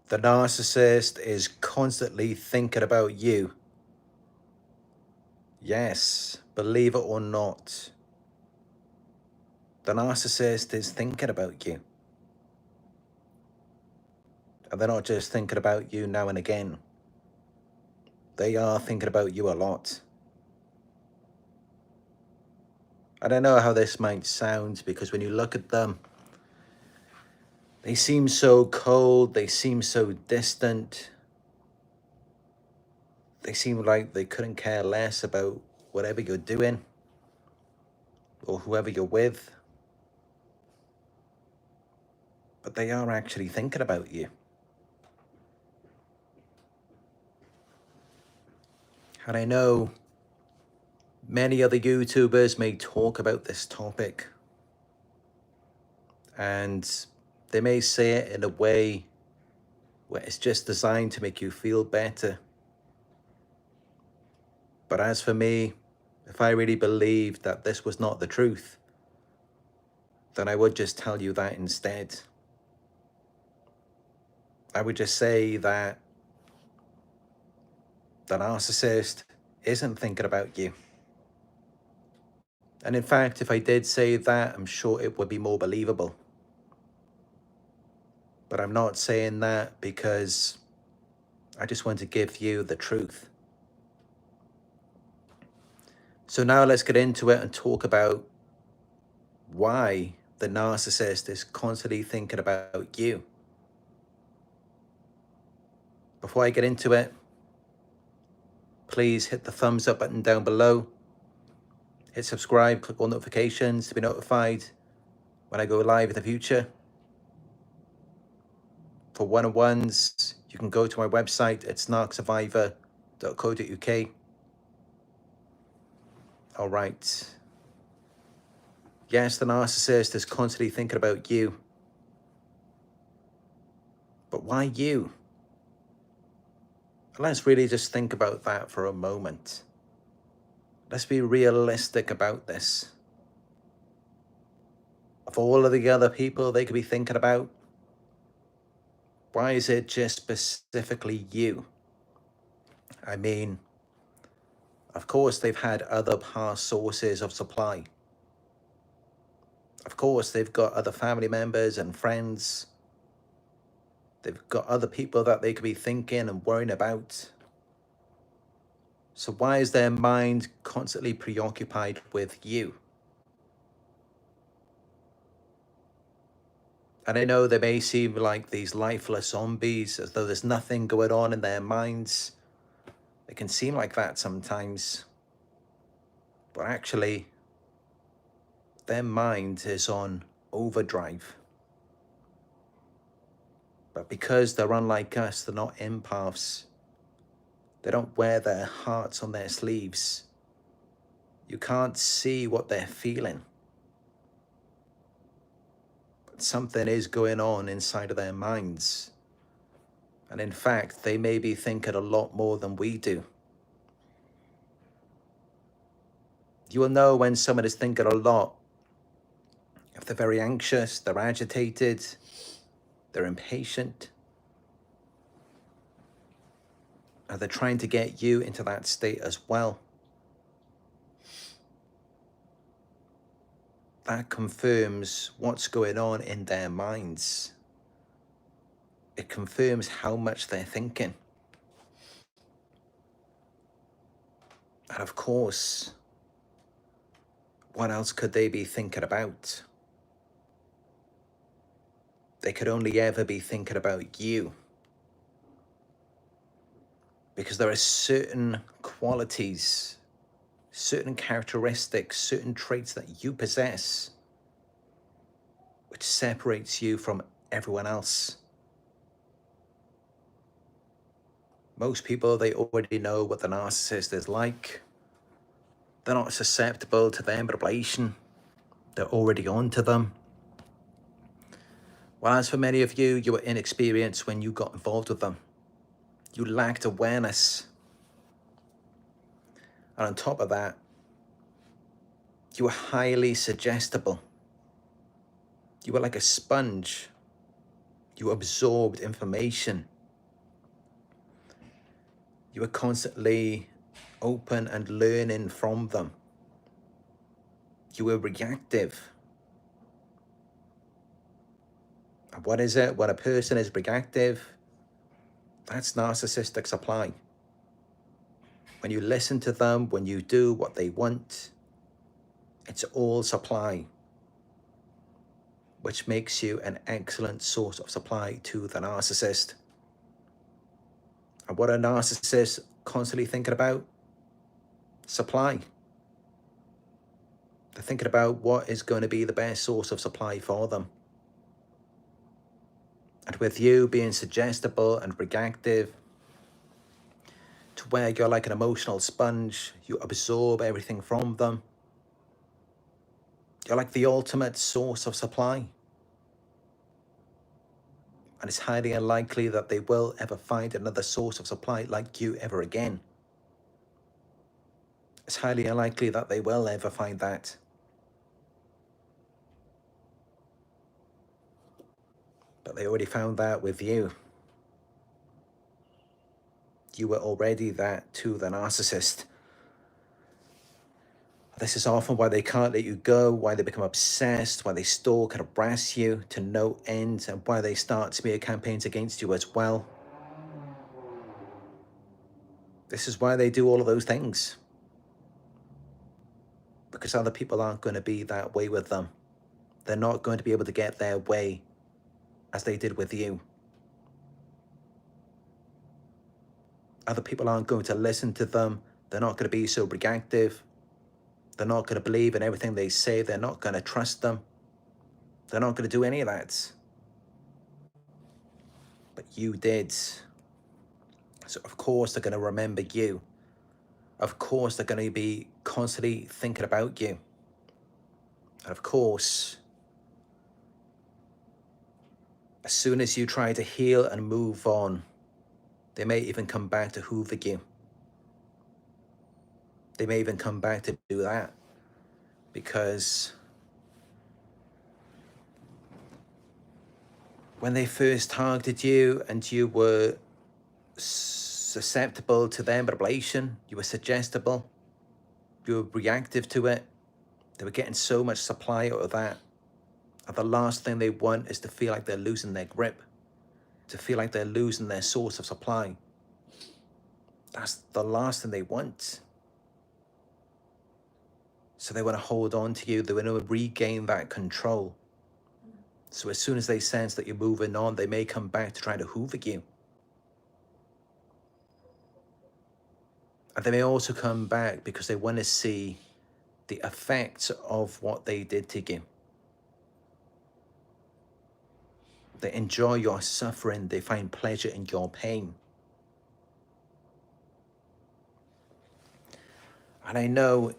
The narcissist is constantly thinking about you. Yes, believe it or not, the narcissist is thinking about you. And they're not just thinking about you now and again. They are thinking about you a lot. I don't know how this might sound, because when you look at them, they seem so cold, they seem so distant. They seem like they couldn't care less about whatever you're doing or whoever you're with. But they are actually thinking about you. And I know many other YouTubers may talk about this topic, and they may say it in a way where it's just designed to make you feel better. But as for me, if I really believed that this was not the truth, then I would just tell you that instead. I would just say that the narcissist isn't thinking about you. And in fact, if I did say that, I'm sure it would be more believable. But I'm not saying that because I just want to give you the truth. So now let's get into it and talk about why the narcissist is constantly thinking about you. Before I get into it, please hit the thumbs up button down below. Hit subscribe, click on notifications to be notified when I go live in the future. For one-on-ones, you can go to my website. It's narcsurvivor.co.uk. All right. Yes, the narcissist is constantly thinking about you. But why you? Let's really just think about that for a moment. Let's be realistic about this. Of all of the other people they could be thinking about, why is it just specifically you? I mean, of course, they've had other past sources of supply. Of course, they've got other family members and friends. They've got other people that they could be thinking and worrying about. So why is their mind constantly preoccupied with you? And I know they may seem like these lifeless zombies, as though there's nothing going on in their minds. It can seem like that sometimes. But actually, their mind is on overdrive. But because they're unlike us, they're not empaths. They don't wear their hearts on their sleeves. You can't see what they're feeling. But something is going on inside of their minds. And in fact, they may be thinking a lot more than we do. You will know when someone is thinking a lot if they're very anxious, they're agitated, they're impatient, and they're trying to get you into that state as well. That confirms what's going on in their minds. It confirms how much they're thinking. And of course, what else could they be thinking about? They could only ever be thinking about you. Because there are certain qualities, certain characteristics, certain traits that you possess, which separates you from everyone else. Most people, they already know what the narcissist is like. They're not susceptible to their manipulation. They're already onto them. Whereas for many of you, you were inexperienced when you got involved with them. You lacked awareness. And on top of that, you were highly suggestible. You were like a sponge. You absorbed information. You were constantly open and learning from them. You were reactive. And what is it? When a person is reactive, that's narcissistic supply. When you listen to them, when you do what they want, it's all supply, which makes you an excellent source of supply to the narcissist. And what are narcissists constantly thinking about? Supply. They're thinking about what is going to be the best source of supply for them. And with you being suggestible and reactive, to where you're like an emotional sponge, you absorb everything from them. You're like the ultimate source of supply. And it's highly unlikely that they will ever find another source of supply like you ever again. It's highly unlikely that they will ever find that. But they already found that with you. You were already that to the narcissist. This is often why they can't let you go, why they become obsessed, why they stalk and harass you to no end, and why they start smear campaigns against you as well. This is why they do all of those things. Because other people aren't going to be that way with them. They're not going to be able to get their way as they did with you. Other people aren't going to listen to them. They're not going to be so reactive. They're not going to believe in everything they say. They're not going to trust them. They're not going to do any of that. But you did. So of course they're going to remember you. Of course they're going to be constantly thinking about you. And of course, as soon as you try to heal and move on, they may even come back to hoover you. They may even come back to do that because when they first targeted you and you were susceptible to their manipulation, you were suggestible, you were reactive to it, they were getting so much supply out of that. And the last thing they want is to feel like they're losing their grip, to feel like they're losing their source of supply. That's the last thing they want. So they want to hold on to you. They want to regain that control. So as soon as they sense that you're moving on, they may come back to try to hoover you. And they may also come back because they want to see the effects of what they did to you. They enjoy your suffering. They find pleasure in your pain. And I know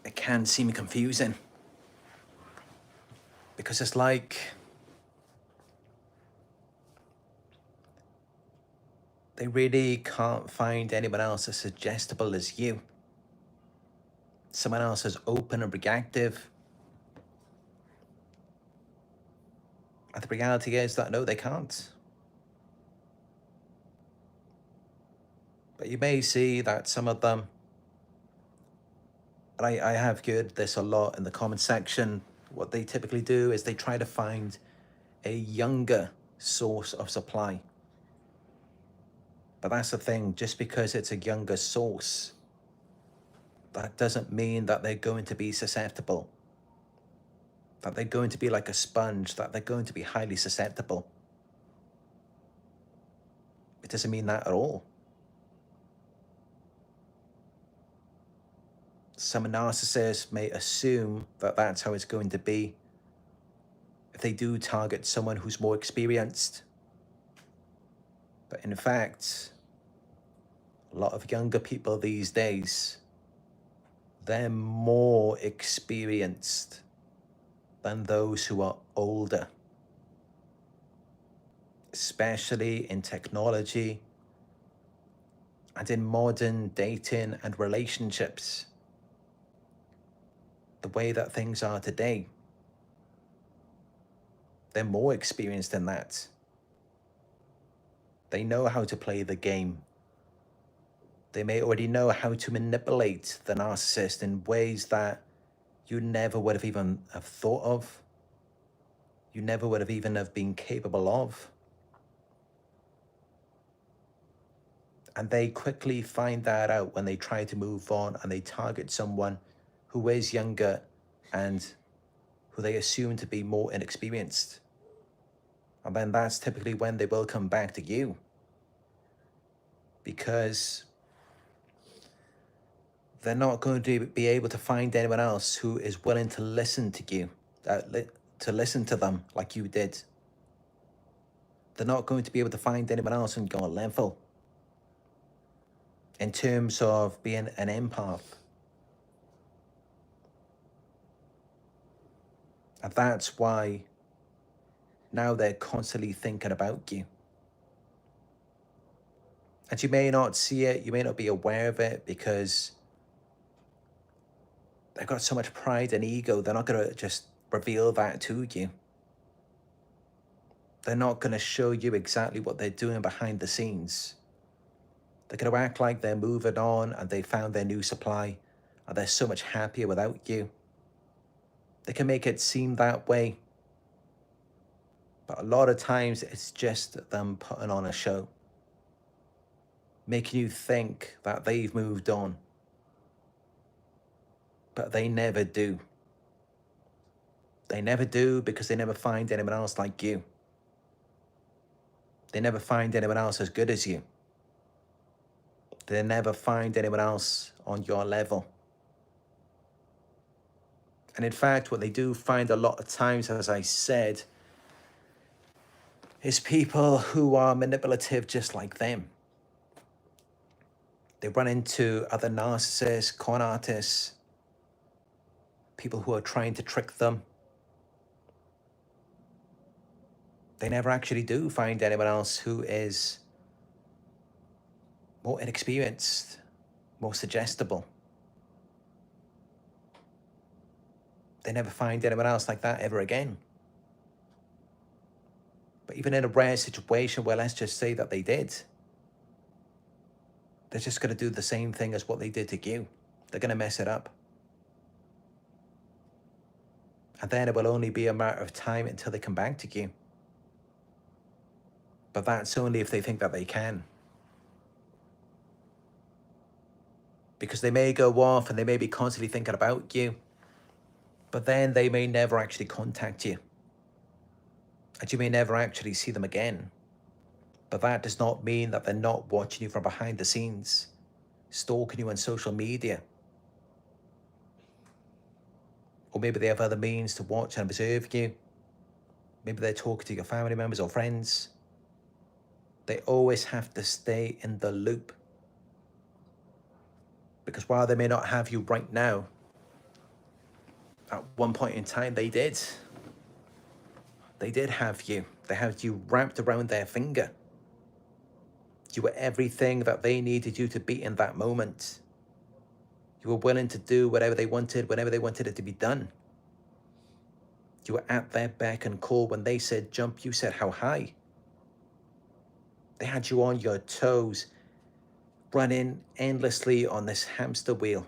it can seem confusing because it's like they really can't find anyone else as suggestible as you. Someone else as open and reactive. And the reality is that no, they can't. But you may see that some of them, and I have heard this a lot in the comment section, what they typically do is they try to find a younger source of supply. But that's the thing, just because it's a younger source, that doesn't mean that they're going to be susceptible, that they're going to be like a sponge, that they're going to be highly susceptible. It doesn't mean that at all. Some narcissists may assume that that's how it's going to be if they do target someone who's more experienced. But in fact, a lot of younger people these days, they're more experienced than those who are older, especially in technology and in modern dating and relationships. The way that things are today, they're more experienced in that. They know how to play the game. They may already know how to manipulate the narcissist in ways that you never would have even have thought of. You never would have even have been capable of. And they quickly find that out when they try to move on and they target someone who is younger and who they assume to be more inexperienced. And then that's typically when they will come back to you. Because they're not going to be able to find anyone else who is willing to listen to you, to listen to them like you did. They're not going to be able to find anyone else on your level in terms of being an empath. And that's why now they're constantly thinking about you. And you may not see it, you may not be aware of it, because they've got so much pride and ego, they're not going to just reveal that to you. They're not going to show you exactly what they're doing behind the scenes. They're going to act like they're moving on and they found their new supply and they're so much happier without you. They can make it seem that way. But a lot of times it's just them putting on a show, making you think that they've moved on. But they never do. They never do, because they never find anyone else like you. They never find anyone else as good as you. They never find anyone else on your level. And in fact, what they do find a lot of times, as I said, is people who are manipulative just like them. They run into other narcissists, con artists, people who are trying to trick them. They never actually do find anyone else who is more inexperienced, more suggestible. They never find anyone else like that ever again. But even in a rare situation where, let's just say that they did, they're just going to do the same thing as what they did to you. They're going to mess it up. And then it will only be a matter of time until they come back to you. But that's only if they think that they can. Because they may go off and they may be constantly thinking about you, but then they may never actually contact you. And you may never actually see them again. But that does not mean that they're not watching you from behind the scenes, stalking you on social media. Or maybe they have other means to watch and observe you. Maybe they're talking to your family members or friends. They always have to stay in the loop. Because while they may not have you right now, at one point in time they did. They did have you. They had you wrapped around their finger. You were everything that they needed you to be in that moment. You were willing to do whatever they wanted, whenever they wanted it to be done. You were at their beck and call. When they said jump, you said how high. They had you on your toes, running endlessly on this hamster wheel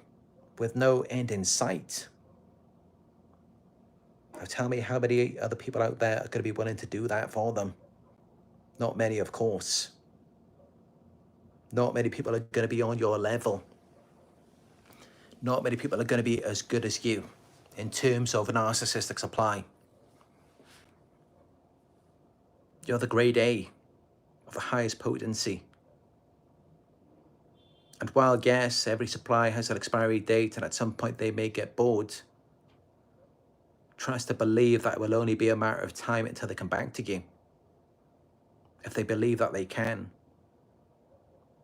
with no end in sight. Now tell me how many other people out there are going to be willing to do that for them? Not many, of course. Not many people are going to be on your level. Not many people are going to be as good as you in terms of a narcissistic supply. You're the grade A of the highest potency. And while, yes, every supply has an expiry date and at some point they may get bored, trust to believe that it will only be a matter of time until they come back to you. If they believe that they can.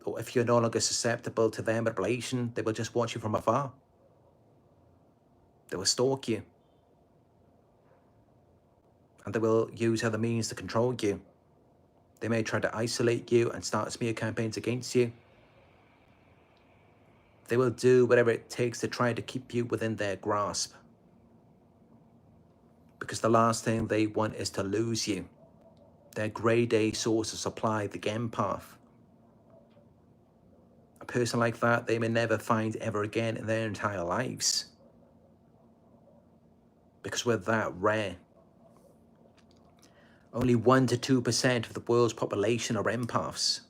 Or if you're no longer susceptible to their manipulation, they will just watch you from afar. They will stalk you. And they will use other means to control you. They may try to isolate you and start smear campaigns against you. They will do whatever it takes to try to keep you within their grasp. Because the last thing they want is to lose you. Their grade A source of supply, the empath. person like that, they may never find ever again in their entire lives. Because we're that rare. Only 1 to 2% of the world's population are empaths.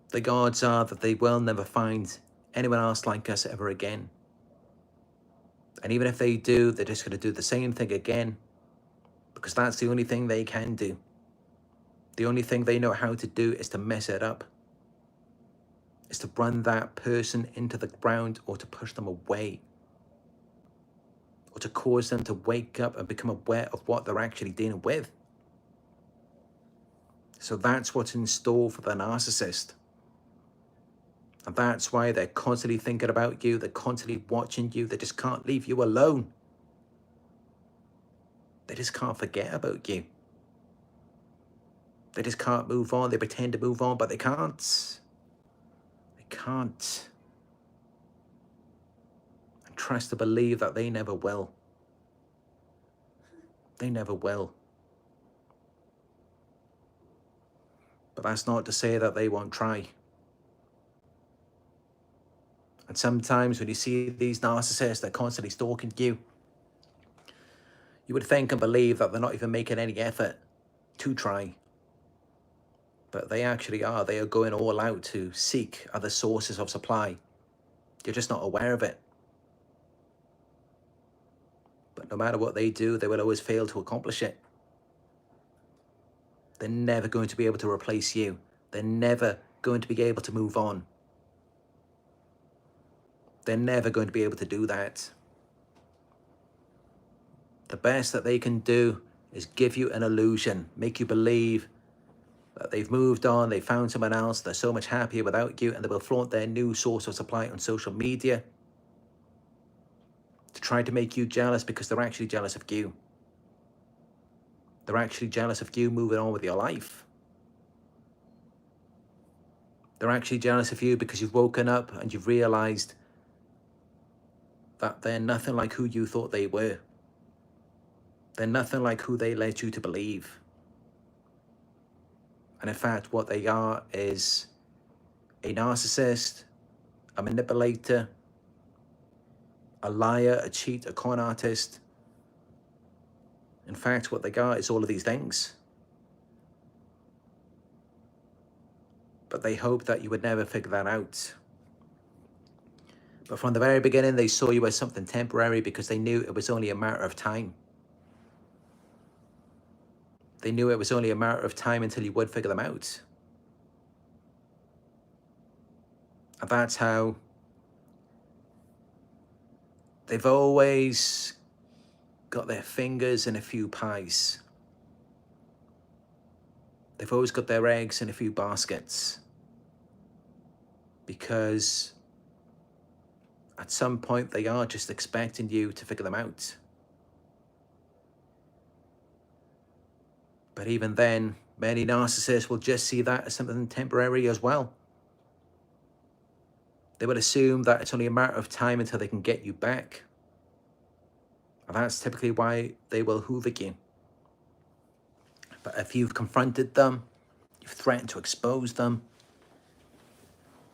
The odds are that they will never find anyone else like us ever again. And even if they do, they're just going to do the same thing again, because that's the only thing they can do. The only thing they know how to do is to mess it up, is to run that person into the ground, or to push them away, or to cause them to wake up and become aware of what they're actually dealing with. So that's what's in store for the narcissist. And that's why they're constantly thinking about you, they're constantly watching you, they just can't leave you alone. They just can't forget about you. They just can't move on. They pretend to move on, but they can't. They can't. And trust to believe that they never will. They never will. But that's not to say that they won't try. And sometimes when you see these narcissists, they're constantly stalking you, you would think and believe that they're not even making any effort to try. But they actually are. They are going all out to seek other sources of supply. You're just not aware of it. But no matter what they do, they will always fail to accomplish it. They're never going to be able to replace you. They're never going to be able to move on. They're never going to be able to do that. The best that they can do is give you an illusion, make you believe that they've moved on, they found someone else, they're so much happier without you, and they will flaunt their new source of supply on social media to try to make you jealous, because they're actually jealous of you. They're actually jealous of you moving on with your life. They're actually jealous of you because you've woken up and you've realized that they're nothing like who you thought they were. They're nothing like who they led you to believe. And in fact, what they are is a narcissist, a manipulator, a liar, a cheat, a con artist. In fact, what they are is all of these things. But they hope that you would never figure that out. But from the very beginning, they saw you as something temporary, because they knew it was only a matter of time. They knew it was only a matter of time until you would figure them out. And that's how they've always got their fingers in a few pies. They've always got their eggs in a few baskets. Because at some point, they are just expecting you to figure them out. But even then, many narcissists will just see that as something temporary as well. They will assume that it's only a matter of time until they can get you back. And that's typically why they will hoover you. But if you've confronted them, you've threatened to expose them,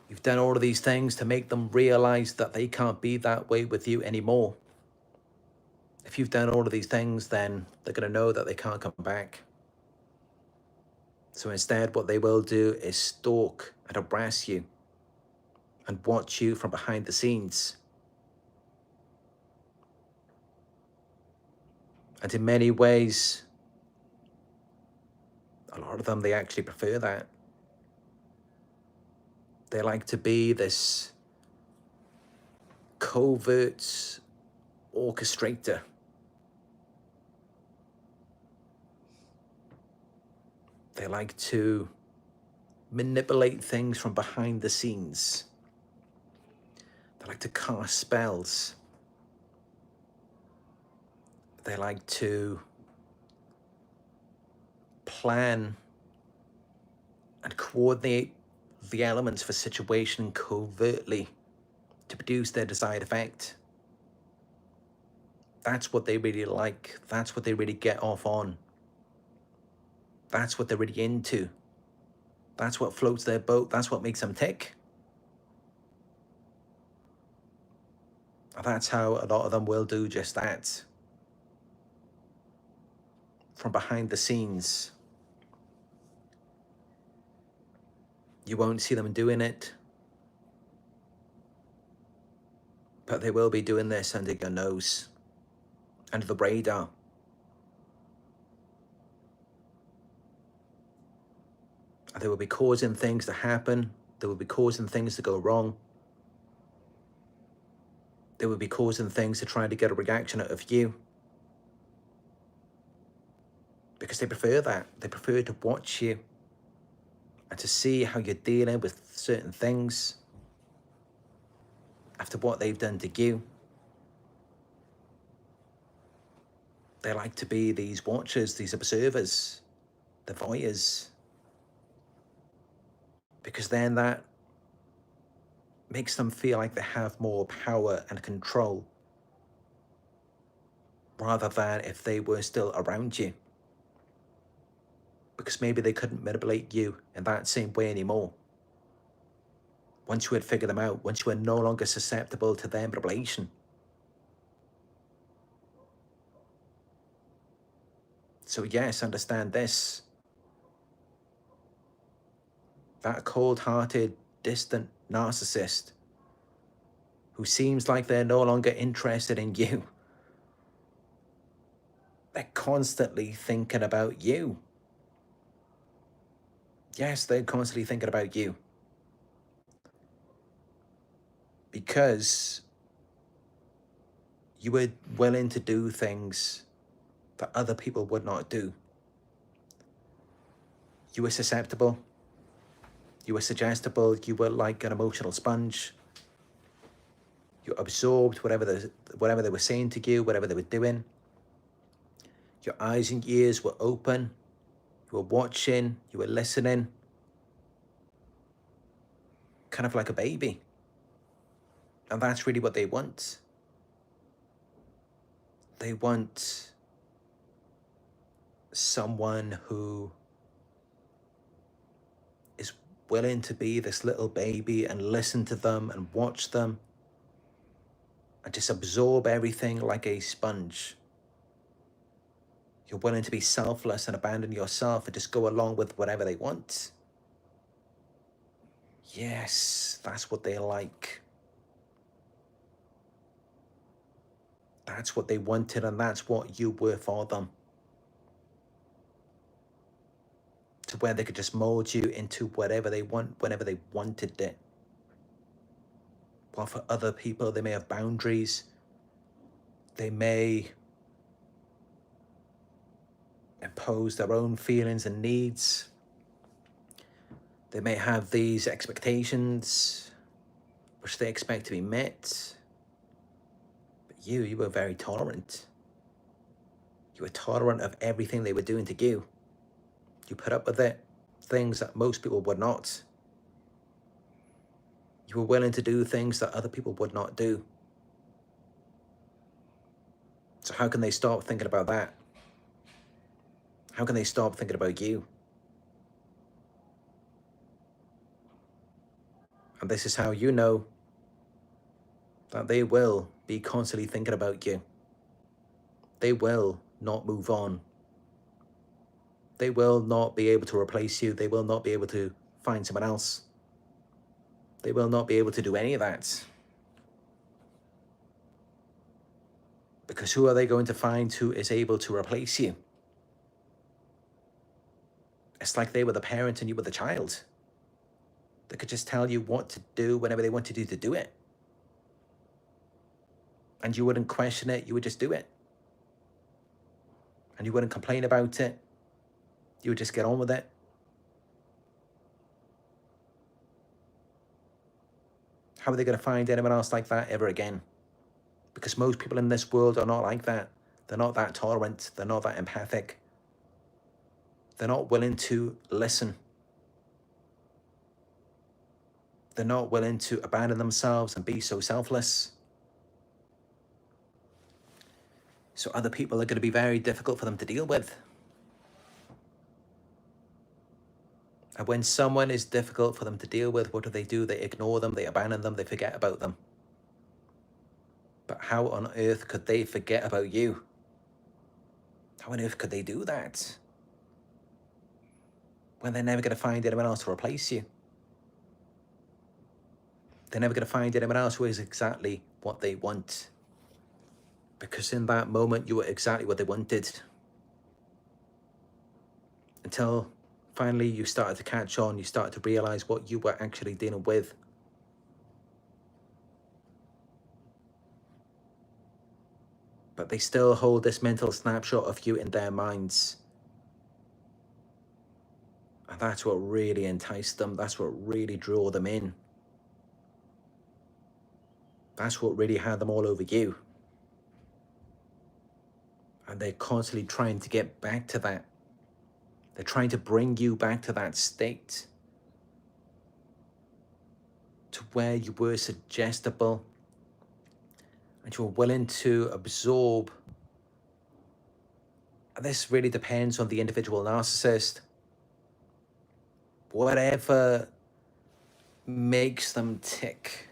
you've done all of these things to make them realize that they can't be that way with you anymore. If you've done all of these things, then they're going to know that they can't come back. So instead, what they will do is stalk and harass you and watch you from behind the scenes. And in many ways, a lot of them, they actually prefer that. They like to be this covert orchestrator. They like to manipulate things from behind the scenes. They like to cast spells. They like to plan and coordinate the elements of a situation covertly to produce their desired effect. That's what they really like. That's what they really get off on. That's what they're really into. That's what floats their boat. That's what makes them tick. And that's how a lot of them will do just that. From behind the scenes, you won't see them doing it, but they will be doing this under your nose, under the radar. And they will be causing things to happen. They will be causing things to go wrong. They will be causing things to try to get a reaction out of you. Because they prefer that. They prefer to watch you and to see how you're dealing with certain things after what they've done to you. They like to be these watchers, these observers, the voyeurs. Because then that makes them feel like they have more power and control, rather than if they were still around you. Because maybe they couldn't manipulate you in that same way anymore. Once you had figured them out, once you were no longer susceptible to their manipulation. So yes, understand this. That cold-hearted, distant narcissist who seems like they're no longer interested in you. They're constantly thinking about you. Yes, they're constantly thinking about you. Because you were willing to do things that other people would not do. You were susceptible. You were suggestible. You were like an emotional sponge. You absorbed whatever they were saying to you, whatever they were doing. Your eyes and ears were open. You were watching. You were listening. Kind of like a baby. And that's really what they want. They want someone who is willing to be this little baby and listen to them and watch them and just absorb everything like a sponge. You're willing to be selfless and abandon yourself and just go along with whatever they want. Yes, that's what they like. That's what they wanted, and that's what you were for them. To where they could just mold you into whatever they want, whenever they wanted it. While for other people, they may have boundaries. They may impose their own feelings and needs. They may have these expectations which they expect to be met. But you were very tolerant. You were tolerant of everything they were doing to you. You put up with it, things that most people would not. You were willing to do things that other people would not do. So how can they stop thinking about that? How can they stop thinking about you? And this is how you know that they will be constantly thinking about you. They will not move on. They will not be able to replace you. They will not be able to find someone else. They will not be able to do any of that. Because who are they going to find who is able to replace you? It's like they were the parent and you were the child. They could just tell you what to do whenever they wanted you to do it. And you wouldn't question it, you would just do it. And you wouldn't complain about it. You would just get on with it. How are they going to find anyone else like that ever again? Because most people in this world are not like that. They're not that tolerant. They're not that empathic. They're not willing to listen. They're not willing to abandon themselves and be so selfless. So other people are going to be very difficult for them to deal with. And when someone is difficult for them to deal with, what do? They ignore them, they abandon them, they forget about them. But how on earth could they forget about you? How on earth could they do that when they're never going to find anyone else to replace you? They're never going to find anyone else who is exactly what they want. Because in that moment, you were exactly what they wanted. Until finally you started to catch on, you started to realize what you were actually dealing with. But they still hold this mental snapshot of you in their minds. And that's what really enticed them. That's what really drew them in. That's what really had them all over you. And they're constantly trying to get back to that. They're trying to bring you back to that state, to where you were suggestible and you were willing to absorb. And this really depends on the individual narcissist. Whatever makes them tick,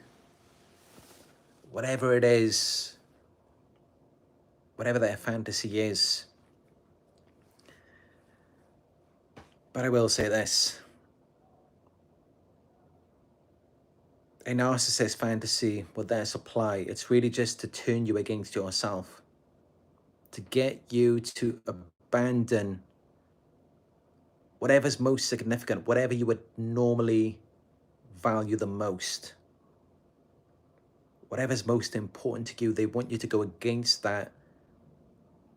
whatever it is, whatever their fantasy is. But I will say this. A narcissist fantasy with their supply, it's really just to turn you against yourself, to get you to abandon whatever's most significant, whatever you would normally value the most, whatever's most important to you. They want you to go against that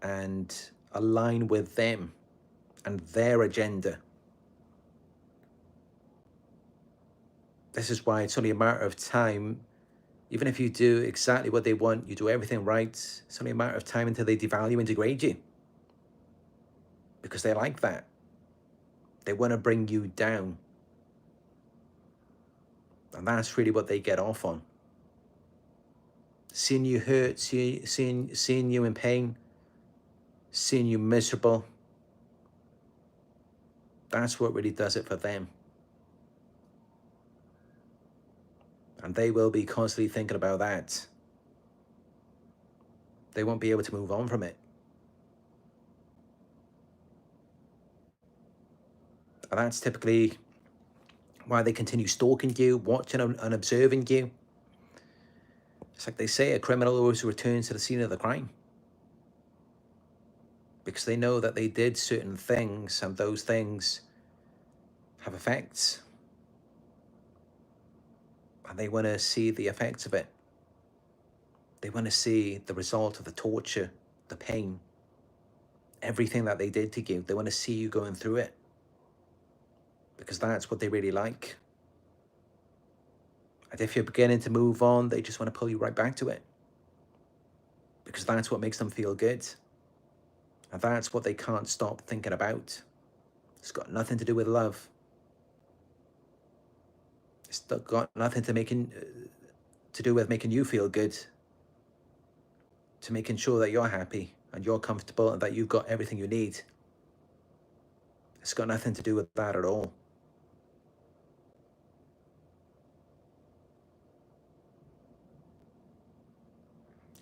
and align with them and their agenda. This is why it's only a matter of time. Even if you do exactly what they want, you do everything right, it's only a matter of time until they devalue and degrade you. Because they like that. They want to bring you down. And that's really what they get off on. Seeing you hurt, seeing you in pain, seeing you miserable. That's what really does it for them. And they will be constantly thinking about that. They won't be able to move on from it. And that's typically why they continue stalking you, watching and observing you. It's like they say, a criminal always returns to the scene of the crime. Because they know that they did certain things, and those things have effects. And they want to see the effects of it. They want to see the result of the torture, the pain, everything that they did to you. They want to see you going through it. Because that's what they really like. And if you're beginning to move on, they just want to pull you right back to it. Because that's what makes them feel good. And that's what they can't stop thinking about. It's got nothing to do with love. It's got nothing to do with making you feel good. To making sure that you're happy and you're comfortable and that you've got everything you need. It's got nothing to do with that at all.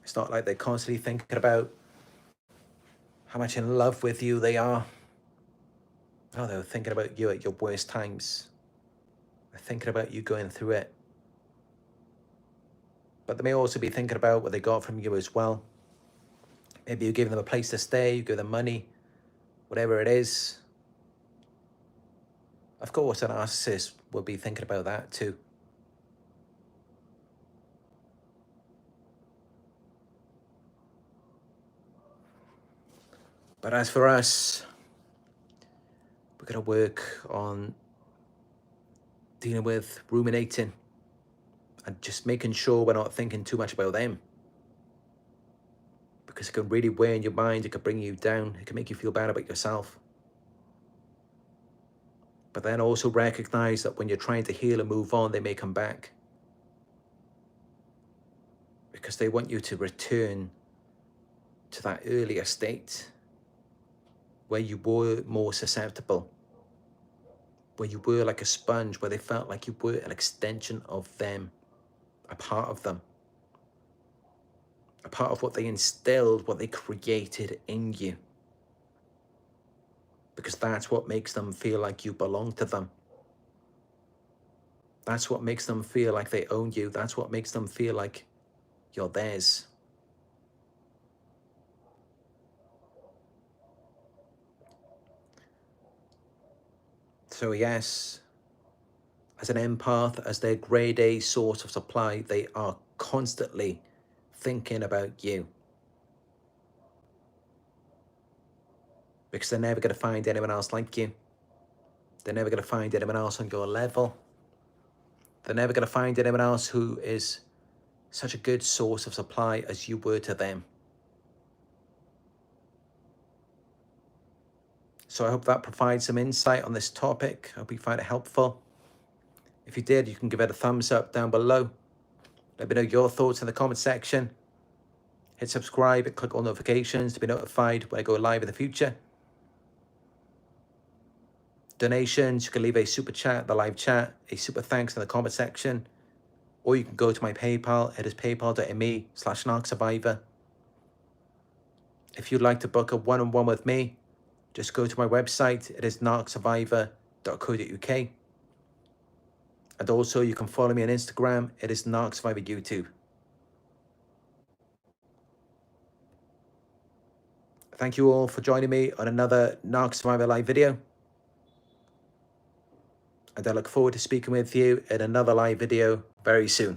It's not like they're constantly thinking about how much in love with you they are. No, they're thinking about you at your worst times. They're thinking about you going through it. But they may also be thinking about what they got from you as well. Maybe you give them a place to stay, you give them money, whatever it is. Of course, a narcissist will be thinking about that too. But as for us, we're going to work on dealing with ruminating and just making sure we're not thinking too much about them. Because it can really weigh in your mind, it can bring you down, it can make you feel bad about yourself. But then also recognize that when you're trying to heal and move on, they may come back. Because they want you to return to that earlier state where you were more susceptible, where you were like a sponge, where they felt like you were an extension of them, a part of them. a part of what they instilled, what they created in you. Because that's what makes them feel like you belong to them. That's what makes them feel like they own you. That's what makes them feel like you're theirs. So yes, as an empath, as their grade A source of supply, they are constantly thinking about you. Because they're never going to find anyone else like you. They're never going to find anyone else on your level. They're never going to find anyone else who is such a good source of supply as you were to them. So I hope that provides some insight on this topic. I hope you find it helpful. If you did, you can give it a thumbs up down below. Let me know your thoughts in the comment section. Hit subscribe and click all notifications to be notified when I go live in the future. Donations, you can leave a super chat, the live chat, a super thanks in the comment section, or you can go to my PayPal. It is paypal.me/Narc Survivor. If you'd like to book a one-on-one with me, just go to my website. It is narcsurvivor.co.uk. And also you can follow me on Instagram. It is Narc Survivor YouTube. Thank you all for joining me on another Narc Survivor live video. And I look forward to speaking with you in another live video very soon.